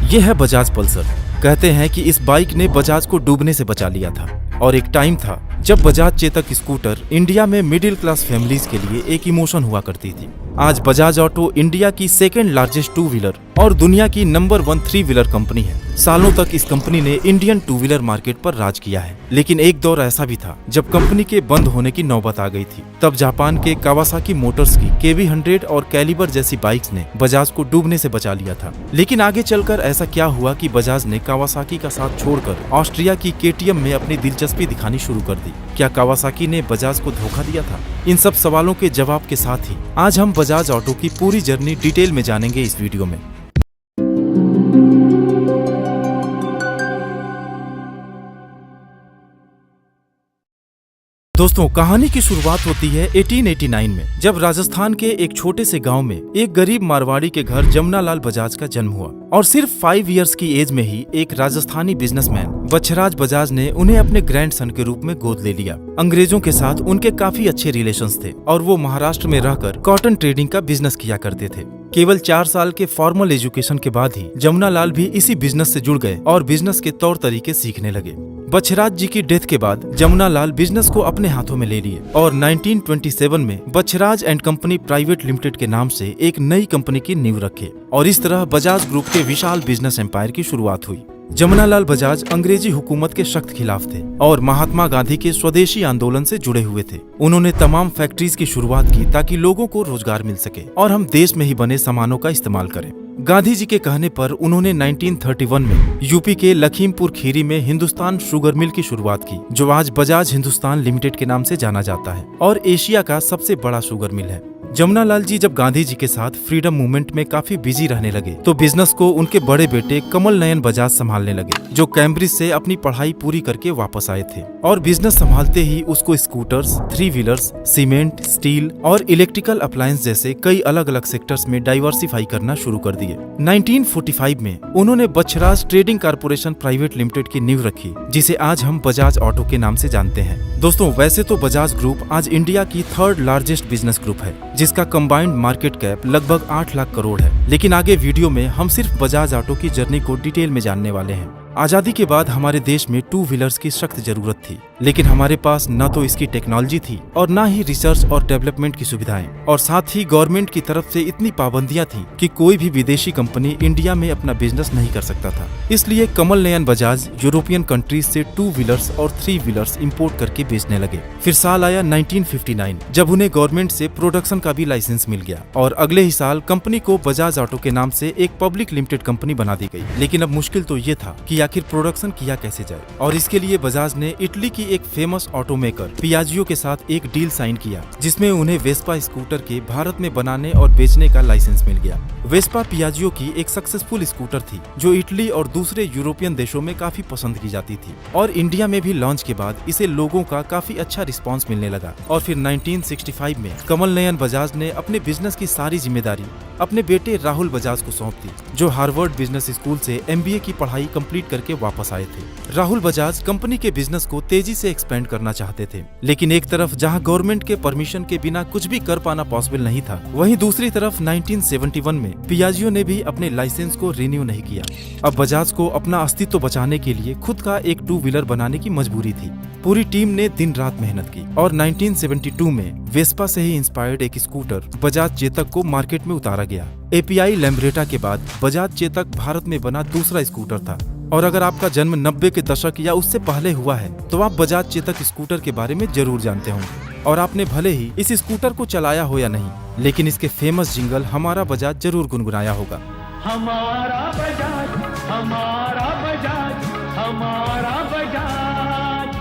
ये है बजाज पल्सर। कहते हैं कि इस बाइक ने बजाज को डूबने से बचा लिया था। और एक टाइम था जब बजाज चेतक स्कूटर इंडिया में मिडिल क्लास फैमिलीज के लिए एक इमोशन हुआ करती थी। आज बजाज ऑटो इंडिया की सेकेंड लार्जेस्ट टू व्हीलर और दुनिया की नंबर 1 थ्री व्हीलर कंपनी है। सालों तक इस कंपनी ने इंडियन टू व्हीलर मार्केट पर राज किया है। लेकिन एक दौर ऐसा भी था जब कंपनी के बंद होने की नौबत आ गई थी। तब जापान के कावासाकी मोटर्स की KB100 और कैलिबर जैसी बाइक्स ने बजाज को डूबने से बचा लिया था। लेकिन आगे चलकर ऐसा क्या हुआ कि बजाज ने कावासाकी का साथ छोड़कर ऑस्ट्रिया की KTM में अपनी दिलचस्पी दिखानी शुरू कर दी। क्या कावासाकी ने बजाज को धोखा दिया था? इन सब सवालों के जवाब के साथ ही आज हम बजाज ऑटो की पूरी जर्नी डिटेल में जानेंगे इस वीडियो में। दोस्तों, कहानी की शुरुआत होती है 1889 में, जब राजस्थान के एक छोटे से गांव में एक गरीब मारवाड़ी के घर जमुनालाल बजाज का जन्म हुआ। और सिर्फ 5 इयर्स की एज में ही एक राजस्थानी बिजनेसमैन बच्छराज बजाज ने उन्हें अपने ग्रैंडसन के रूप में गोद ले लिया। अंग्रेजों के साथ उनके काफी अच्छे रिलेशंस थे और वो महाराष्ट्र में रहकर कॉटन ट्रेडिंग का बिजनेस किया करते थे। केवल 4 साल के फॉर्मल एजुकेशन के बाद ही जमुनालाल भी इसी बिजनेस से जुड़ गए और बिजनेस के तौर तरीके सीखने लगे। बच्छराज जी की डेथ के बाद जमुनालाल बिजनेस को अपने हाथों में ले लिए और 1927 में Bachhraj and company private limited के नाम से एक नई कंपनी की नींव रखे और इस तरह बजाज ग्रुप के विशाल बिजनेस एम्पायर की शुरुआत हुई। जमुनालाल बजाज अंग्रेजी हुकूमत के सख्त खिलाफ थे और महात्मा गांधी के स्वदेशी आंदोलन से जुड़े हुए थे। उन्होंने तमाम फैक्ट्रीज की शुरुआत की ताकि लोगों को रोजगार मिल सके और हम देश में ही बने सामानों का इस्तेमाल करें। गांधी जी के कहने पर उन्होंने 1931 में यूपी के लखीमपुर खीरी में हिंदुस्तान शुगर मिल की शुरुआत की, जो आज बजाज हिंदुस्तान लिमिटेड के नाम से जाना जाता है और एशिया का सबसे बड़ा शुगर मिल है। जमुनालाल जी जब गांधी जी के साथ फ्रीडम मूवमेंट में काफी बिजी रहने लगे तो बिजनेस को उनके बड़े बेटे कमल नयन बजाज संभालने लगे, जो कैम्ब्रिज से अपनी पढ़ाई पूरी करके वापस आए थे। और बिजनेस संभालते ही उसको scooters, three wheelers, cement, steel और इलेक्ट्रिकल अप्लायंस जैसे कई अलग अलग सेक्टर्स में डाइवर्सिफाई करना शुरू कर दिए। 1945 में उन्होंने Bachhraj trading corporation private limited की नींव रखी, जिसे आज हम बजाज ऑटो के नाम से जानते हैं। दोस्तों, वैसे तो बजाज ग्रुप आज इंडिया की 3rd लार्जेस्ट बिजनेस ग्रुप है, जिसका कंबाइंड मार्केट कैप लगभग 8 लाख करोड़ है। लेकिन आगे वीडियो में हम सिर्फ बजाज ऑटो की जर्नी को डिटेल में जानने वाले हैं। आजादी के बाद हमारे देश में टू व्हीलर्स की सख्त जरूरत थी, लेकिन हमारे पास न तो इसकी टेक्नोलॉजी थी और न ही रिसर्च और डेवलपमेंट की सुविधाएं, और साथ ही गवर्नमेंट की तरफ से इतनी पाबंदियां थी कि कोई भी विदेशी कंपनी इंडिया में अपना बिजनेस नहीं कर सकता था। इसलिए कमल नयन बजाज यूरोपियन कंट्रीज से टू व्हीलर्स और थ्री व्हीलर्स इंपोर्ट करके बेचने लगे। फिर साल आया 1959, जब उन्हें गवर्नमेंट से प्रोडक्शन का भी लाइसेंस मिल गया और अगले ही साल कंपनी को बजाज ऑटो के नाम से एक पब्लिक लिमिटेड कंपनी बना दी गई। लेकिन अब मुश्किल तो ये था कि आखिर प्रोडक्शन किया कैसे जाए, और इसके लिए बजाज ने इटली की एक फेमस ऑटोमेकर पियाजियो के साथ एक डील साइन किया, जिसमें उन्हें वेस्पा स्कूटर के भारत में बनाने और बेचने का लाइसेंस मिल गया। वेस्पा पियाजियो की एक सक्सेसफुल स्कूटर थी जो इटली और दूसरे यूरोपियन देशों में काफी पसंद की जाती थी, और इंडिया में भी लॉन्च के बाद इसे लोगों का काफी अच्छा रिस्पांस मिलने लगा। और फिर 1965 में कमल नयन बजाज ने अपने बिजनेस की सारी जिम्मेदारी अपने बेटे राहुल बजाज को सौंप दी, जो हार्वर्ड बिजनेस स्कूल से MBA की पढ़ाई कंप्लीट करके वापस आए थे। राहुल बजाज कंपनी के बिजनेस को तेजी से एक्सपेंड करना चाहते थे, लेकिन एक तरफ जहां गवर्नमेंट के परमिशन के बिना कुछ भी कर पाना पॉसिबल नहीं था, वहीं दूसरी तरफ 1971 में पियाजियो ने भी अपने लाइसेंस को रिन्यू नहीं किया। अब बजाज को अपना अस्तित्व बचाने के लिए खुद का एक टू व्हीलर बनाने की मजबूरी थी। पूरी टीम ने दिन रात मेहनत की और 1972 में वेस्पा से ही इंस्पायर्ड एक स्कूटर बजाज चेतक को मार्केट में उतारा गया। API लैम्ब्रेटा के बाद बजाज चेतक भारत में बना दूसरा स्कूटर था, और अगर आपका जन्म 90 के दशक या उससे पहले हुआ है तो आप बजाज चेतक स्कूटर के बारे में जरूर जानते होंगे, और आपने भले ही इस स्कूटर को चलाया हो या नहीं, लेकिन इसके फेमस जिंगल हमारा बजाज जरूर गुनगुनाया होगा। हमारा बजाज, हमारा बजाज, हमारा बजाज।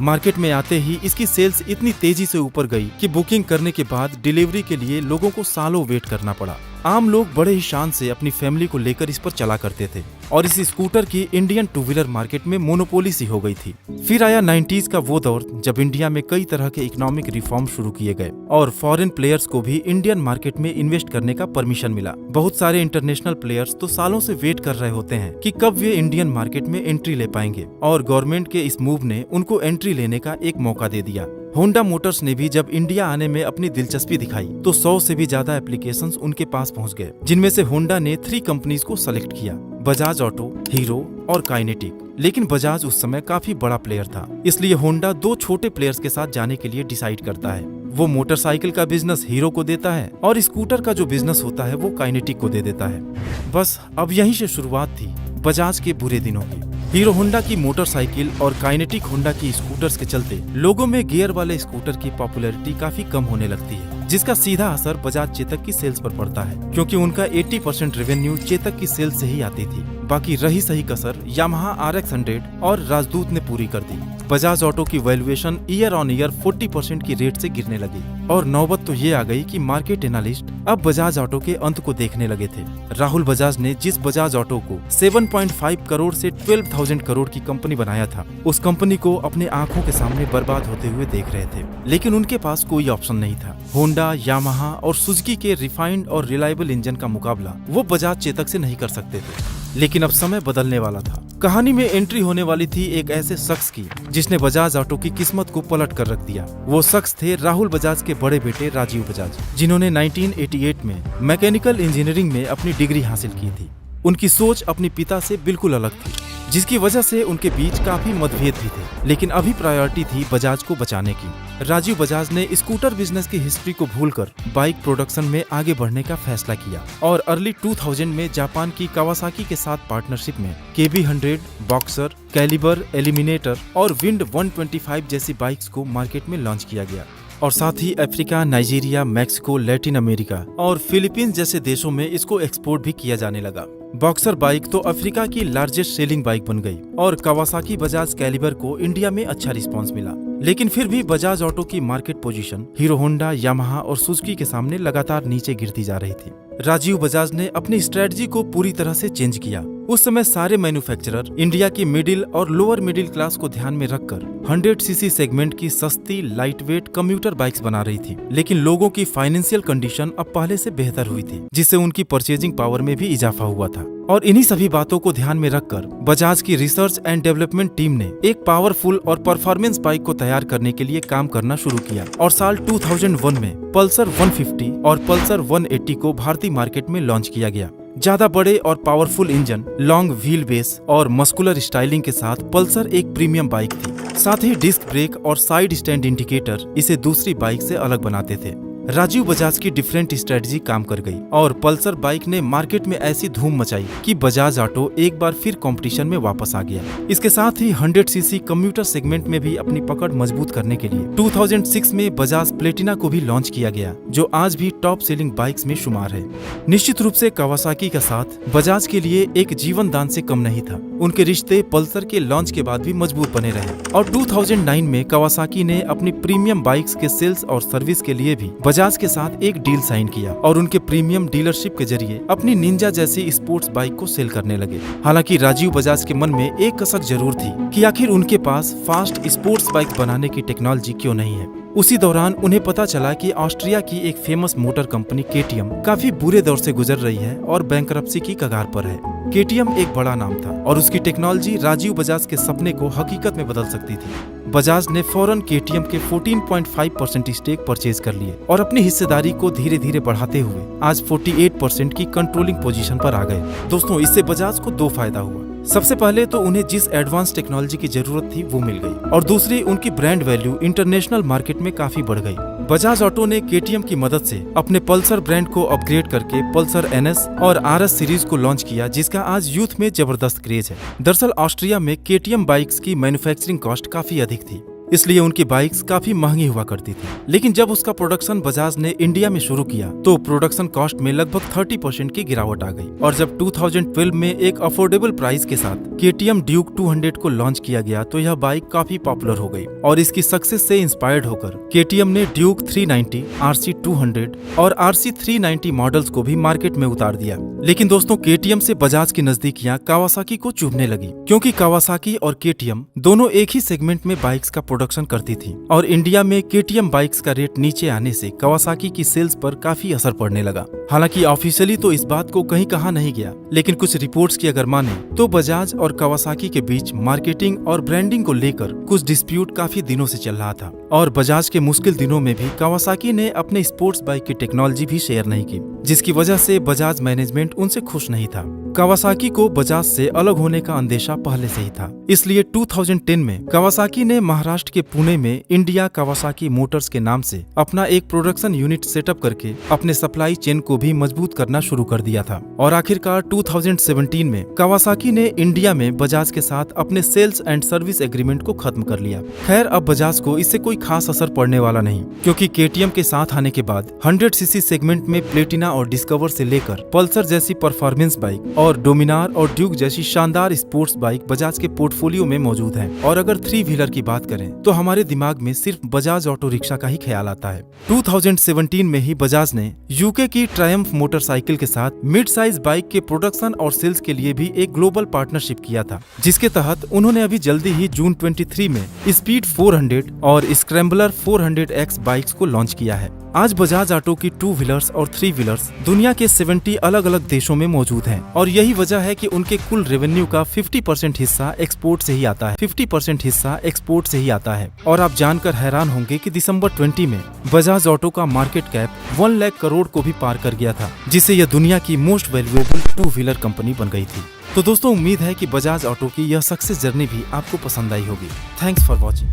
मार्केट में आते ही इसकी सेल्स इतनी तेजी से ऊपर गई कि बुकिंग करने के बाद डिलीवरी के लिए लोगों को सालों वेट करना पड़ा। आम लोग बड़े ही शान से अपनी फैमिली को लेकर इस पर चला करते थे, और इस स्कूटर की इंडियन टू व्हीलर मार्केट में मोनोपोली सी हो गई थी। फिर आया 90s का वो दौर जब इंडिया में कई तरह के इकोनॉमिक रिफॉर्म शुरू किए गए और फॉरेन प्लेयर्स को भी इंडियन मार्केट में इन्वेस्ट करने का परमिशन मिला। बहुत सारे इंटरनेशनल प्लेयर्स तो सालों से वेट कर रहे होते हैं कि कब वे इंडियन मार्केट में एंट्री ले पाएंगे, और गवर्नमेंट के इस मूव ने उनको एंट्री लेने का एक मौका दे दिया। होंडा मोटर्स ने भी जब इंडिया आने में अपनी दिलचस्पी दिखाई तो 100 से भी ज्यादा एप्लीकेशंस उनके पास पहुंच गए, जिनमें से होंडा ने 3 कंपनीज को सेलेक्ट किया। बजाज ऑटो, हीरो और काइनेटिक। लेकिन बजाज उस समय काफी बड़ा प्लेयर था, इसलिए होंडा दो छोटे प्लेयर्स के साथ जाने के लिए डिसाइड करता है। वो मोटरसाइकिल का बिजनेस हीरो को देता है और स्कूटर का जो बिजनेस होता है वो काइनेटिक को दे देता है। बस अब यहीं से शुरुआत थी बजाज के बुरे दिनों की। हीरो होंडा की मोटरसाइकिल और काइनेटिक होंडा की स्कूटर्स के चलते लोगों में गियर वाले स्कूटर की पॉपुलैरिटी काफी कम होने लगती है, जिसका सीधा असर बजाज चेतक की सेल्स पर पड़ता है, क्योंकि उनका 80% रेवेन्यू चेतक की सेल्स से ही आती थी। बाकी रही सही कसर यामाहा RX 100 और राजदूत ने पूरी कर दी। बजाज ऑटो की वैल्यूएशन ईयर ऑन ईयर 40% की रेट से गिरने लगी और नौबत तो ये आ गई कि मार्केट एनालिस्ट अब बजाज ऑटो के अंत को देखने लगे थे। राहुल बजाज ने जिस बजाज ऑटो को 7.5 करोड़ से 12,000 करोड़ की कंपनी बनाया था, उस कंपनी को अपने आंखों के सामने बर्बाद होते हुए देख रहे थे। लेकिन उनके पास कोई ऑप्शन नहीं था। होंडा, यामाहा और सुजुकी के रिफाइंड और रिलायबल इंजन का मुकाबला वो बजाज चेतक से नहीं कर सकते थे। लेकिन अब समय बदलने वाला था। कहानी में एंट्री होने वाली थी एक ऐसे शख्स की जिसने बजाज ऑटो की किस्मत को पलट कर रख दिया। वो शख्स थे राहुल बजाज के बड़े बेटे राजीव बजाज, जिन्होंने 1988 में मैकेनिकल इंजीनियरिंग में अपनी डिग्री हासिल की थी। उनकी सोच अपने पिता से बिल्कुल अलग थी, जिसकी वजह से उनके बीच काफी मतभेद भी थे। लेकिन अभी प्रायोरिटी थी बजाज को बचाने की। राजीव बजाज ने स्कूटर बिजनेस की हिस्ट्री को भूलकर बाइक प्रोडक्शन में आगे बढ़ने का फैसला किया और अर्ली 2000 में जापान की कावासाकी के साथ पार्टनरशिप में KB100, बॉक्सर, कैलिबर, एलिमिनेटर और विंड 125 जैसी बाइक्स को मार्केट में लॉन्च किया गया। और साथ ही Africa, Nigeria, Mexico, Latin America और फिलीपींस जैसे देशों में इसको एक्सपोर्ट भी किया जाने लगा। बॉक्सर बाइक तो अफ्रीका की लार्जेस्ट सेलिंग बाइक बन गई और कावासाकी बजाज कैलिबर को इंडिया में अच्छा रिस्पांस मिला। लेकिन फिर भी बजाज ऑटो की market position Hero Honda, Yamaha और सुजुकी के सामने लगातार नीचे गिरती जा रही थी। राजीव बजाज ने अपनी स्ट्रेटजी को पूरी तरह से चेंज किया। उस समय सारे मैन्युफैक्चरर इंडिया की मिडिल और लोअर मिडिल क्लास को ध्यान में रखकर 100cc सेगमेंट की सस्ती, लाइटवेट कम्यूटर बाइक्स बना रही थी। लेकिन लोगों की फाइनेंशियल कंडीशन अब पहले से बेहतर हुई थी, जिससे उनकी परचेजिंग पावर में भी इजाफा हुआ था। और इन्हीं सभी बातों को ध्यान में रखकर बजाज की रिसर्च एंड डेवलपमेंट टीम ने एक पावरफुल और परफॉर्मेंस बाइक को तैयार करने के लिए काम करना शुरू किया और साल 2001 में पल्सर 150 और पल्सर 180 को भारतीय मार्केट में लॉन्च किया गया। ज्यादा बड़े और powerful engine, long wheel base और मस्कुलर स्टाइलिंग के साथ पल्सर एक प्रीमियम बाइक थी। साथ ही डिस्क ब्रेक और साइड स्टैंड इंडिकेटर इसे दूसरी बाइक से अलग बनाते थे। राजीव बजाज की डिफरेंट स्ट्रेटजी काम कर गई और पल्सर बाइक ने मार्केट में ऐसी धूम मचाई कि बजाज ऑटो एक बार फिर कंपटीशन में वापस आ गया। इसके साथ ही 100cc कम्यूटर सेगमेंट में भी अपनी पकड़ मजबूत करने के लिए 2006 में बजाज प्लेटिना को भी लॉन्च किया गया, जो आज भी टॉप सेलिंग बाइक्स में शुमार है। निश्चित रूप से कावासाकी का साथ बजाज के लिए एक जीवन दान से कम नहीं था। उनके रिश्ते पल्सर के लॉन्च के बाद भी मजबूत बने रहे और 2009 में कावासाकी ने अपनी प्रीमियम बाइक्स के सेल्स और सर्विस के लिए भी बजाज के साथ एक डील साइन किया और उनके प्रीमियम डीलरशिप के जरिए अपनी निंजा जैसी स्पोर्ट्स बाइक को सेल करने लगे। हालांकि राजीव बजाज के मन में एक कसक जरूर थी कि आखिर उनके पास फास्ट स्पोर्ट्स बाइक बनाने की टेक्नोलॉजी क्यों नहीं है। उसी दौरान उन्हें पता चला कि ऑस्ट्रिया की एक फेमस मोटर कंपनी KTM काफी बुरे दौर से गुजर रही है और बैंकरप्सी की कगार पर है। KTM एक बड़ा नाम था और उसकी टेक्नोलॉजी राजीव बजाज के सपने को हकीकत में बदल सकती थी। बजाज ने फौरन KTM के 14.5% स्टेक परचेज कर लिए और अपनी हिस्सेदारी को धीरे धीरे बढ़ाते हुए आज 48% की कंट्रोलिंग पोजीशन पर आ गए। दोस्तों, इससे बजाज को दो फायदा हुआ। सबसे पहले तो उन्हें जिस एडवांस टेक्नोलॉजी की जरूरत थी वो मिल गई और दूसरी, उनकी ब्रांड वैल्यू इंटरनेशनल मार्केट में काफी बढ़ गई। बजाज ऑटो ने KTM की मदद से अपने पल्सर ब्रांड को अपग्रेड करके पल्सर NS और RS सीरीज को लॉन्च किया, जिसका आज यूथ में जबरदस्त क्रेज है। दरअसल ऑस्ट्रिया में KTM बाइक्स की मैन्युफैक्चरिंग कॉस्ट काफी अधिक थी, इसलिए उनकी बाइक्स काफी महंगी हुआ करती थी। लेकिन जब उसका प्रोडक्शन बजाज ने इंडिया में शुरू किया तो प्रोडक्शन कॉस्ट में लगभग 30% की गिरावट आ गई और जब 2012 में एक अफोर्डेबल प्राइस के साथ KTM ड्यूक 200 को लॉन्च किया गया तो यह बाइक काफी पॉपुलर हो गई और इसकी सक्सेस से इंस्पायर्ड होकर KTM ने ड्यूक 390, RC 200 और RC 390 मॉडल्स को भी मार्केट में उतार दिया। लेकिन दोस्तों, KTM से बजाज की नजदीकियां कावासाकी को चुभने लगी, क्योंकि कावासाकी और KTM दोनों एक ही सेगमेंट में बाइक्स का प्रोडक्शन करती थी और इंडिया में KTM बाइक्स का रेट नीचे आने से कावासाकी की सेल्स पर काफी असर पड़ने लगा। हालांकि ऑफिशियली तो इस बात को कहीं कहा नहीं गया, लेकिन कुछ रिपोर्ट्स की अगर माने तो बजाज और कावासाकी के बीच मार्केटिंग और ब्रांडिंग को लेकर कुछ डिस्प्यूट काफी दिनों से चल रहा था और बजाज के मुश्किल दिनों में भी कावासाकी ने अपने स्पोर्ट्स बाइक की टेक्नोलॉजी भी शेयर नहीं की, जिसकी वजह से बजाज मैनेजमेंट उनसे खुश नहीं था। कावासाकी को बजाज से अलग होने का अंदेशा पहले से ही था। इसलिए 2010 में कावासाकी ने महाराष्ट्र के पुणे में इंडिया कावासाकी मोटर्स के नाम से अपना एक प्रोडक्शन यूनिट सेटअप करके अपने सप्लाई चेन को भी मजबूत करना शुरू कर दिया था। और आखिरकार 2017 में कावासाकी ने इंडिया में बजाज के साथ अपने सेल्स एंड सर्विस एग्रीमेंट को खत्म कर लिया। खैर, अब बजाज को इससे कोई खास असर पड़ने वाला नहीं, क्योंकि KTM के साथ आने के बाद 100cc सेगमेंट में प्लेटिना और डिस्कवर से लेकर पल्सर जैसी परफॉर्मेंस बाइक और डोमिनार और ड्यूक जैसी शानदार स्पोर्ट्स बाइक बजाज के पोर्टफोलियो में मौजूद हैं। और अगर 3 व्हीलर की बात करें तो हमारे दिमाग में सिर्फ बजाज ऑटो रिक्शा का ही ख्याल आता है। 2017 में ही बजाज ने यूके की ट्रायम्फ मोटरसाइकिल के साथ मिड साइज बाइक के प्रोडक्शन और सेल्स के लिए भी एक ग्लोबल पार्टनरशिप किया था, जिसके तहत उन्होंने अभी जल्दी ही जून 23 में स्पीड 400 और स्क्रैम्बलर 400X बाइक्स को लॉन्च किया है। आज बजाज ऑटो की 2 व्हीलर्स और 3 व्हीलर्स दुनिया के 70 अलग अलग देशों में मौजूद हैं, और यही वजह है कि उनके कुल रेवेन्यू का 50% हिस्सा एक्सपोर्ट से ही आता है। 50% हिस्सा एक्सपोर्ट से ही आता है। और आप जानकर हैरान होंगे कि दिसंबर 20 में बजाज ऑटो का मार्केट कैप 1 लाख करोड़ को भी पार कर गया था, जिससे यह दुनिया की मोस्ट वैल्यूएबल 2 व्हीलर कंपनी बन गई थी। तो दोस्तों, उम्मीद है कि बजाज ऑटो की यह सक्सेस जर्नी भी आपको पसंद आई होगी। Thanks for watching.